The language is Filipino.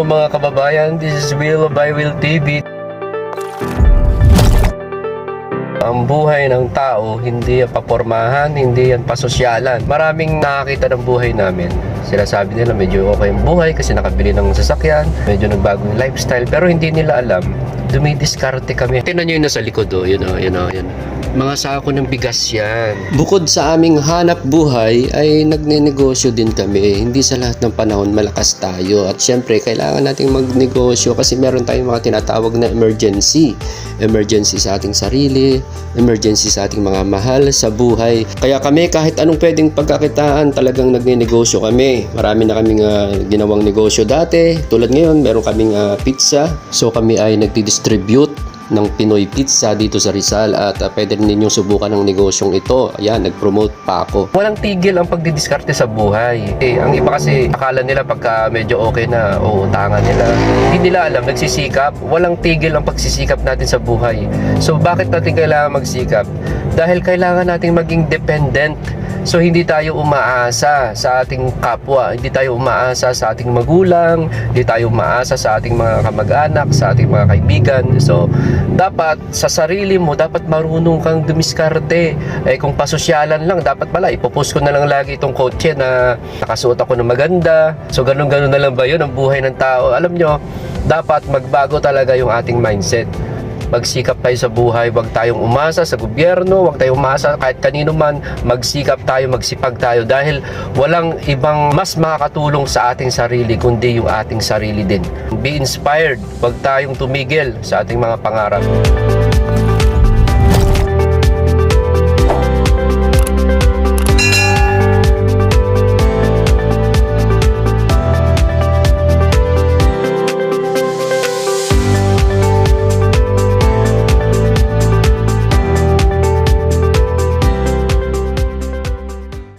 Hello mga kababayan, this is Will by Will TV. Ang buhay ng tao, hindi yan papormahan, hindi yan pasosyalan. Maraming nakakita ng buhay namin. Sinasabi nila medyo okay ang buhay kasi nakabili ng sasakyan, medyo nagbago yung lifestyle, pero hindi nila alam, dumidiskarte kami. Tingnan nyo yung nasa likod, yun. Mga sako ng bigas yan. Bukod sa aming hanap buhay, ay nagnenegosyo din kami. Hindi sa lahat ng panahon malakas tayo. At syempre, kailangan nating magnegosyo kasi meron tayong mga tinatawag na emergency. Emergency sa ating sarili, emergency sa ating mga mahal sa buhay. Kaya kami, kahit anong pwedeng pagkakitaan, talagang nagnenegosyo kami. Marami na kaming ginawang negosyo dati. Tulad ngayon, meron kaming pizza. So kami ay nagdi-distribute ng Pinoy Pizza dito sa Rizal at pwede rin ninyong subukan ng negosyong ito. Ayan, nag-promote pa ako. Walang tigil ang pagdidiskarte sa buhay. Ang iba kasi akala nila pagka medyo okay na, uutangan nila. Hindi nila alam, nagsisikap. Walang tigil ang pagsisikap natin sa buhay. So bakit natin kailangan magsikap? Dahil kailangan natin maging dependent. So hindi tayo umaasa sa ating kapwa, hindi tayo umaasa sa ating magulang, hindi tayo umaasa sa ating mga kamag-anak, sa ating mga kaibigan. So dapat sa sarili mo, dapat marunong kang dumiskarte. Kung pasosyalan lang, dapat pala ipopost ko na lang lagi itong kotse na nakasuot ako ng maganda. So ganun na lang ba yun ang buhay ng tao? Alam nyo, dapat magbago talaga yung ating mindset. Magsikap tayo sa buhay, huwag tayong umasa sa gobyerno, huwag tayong umasa kahit kanino man. Magsikap tayo, magsipag tayo dahil walang ibang mas makakatulong sa ating sarili kundi yung ating sarili din. Be inspired, huwag tayong tumigil sa ating mga pangarap.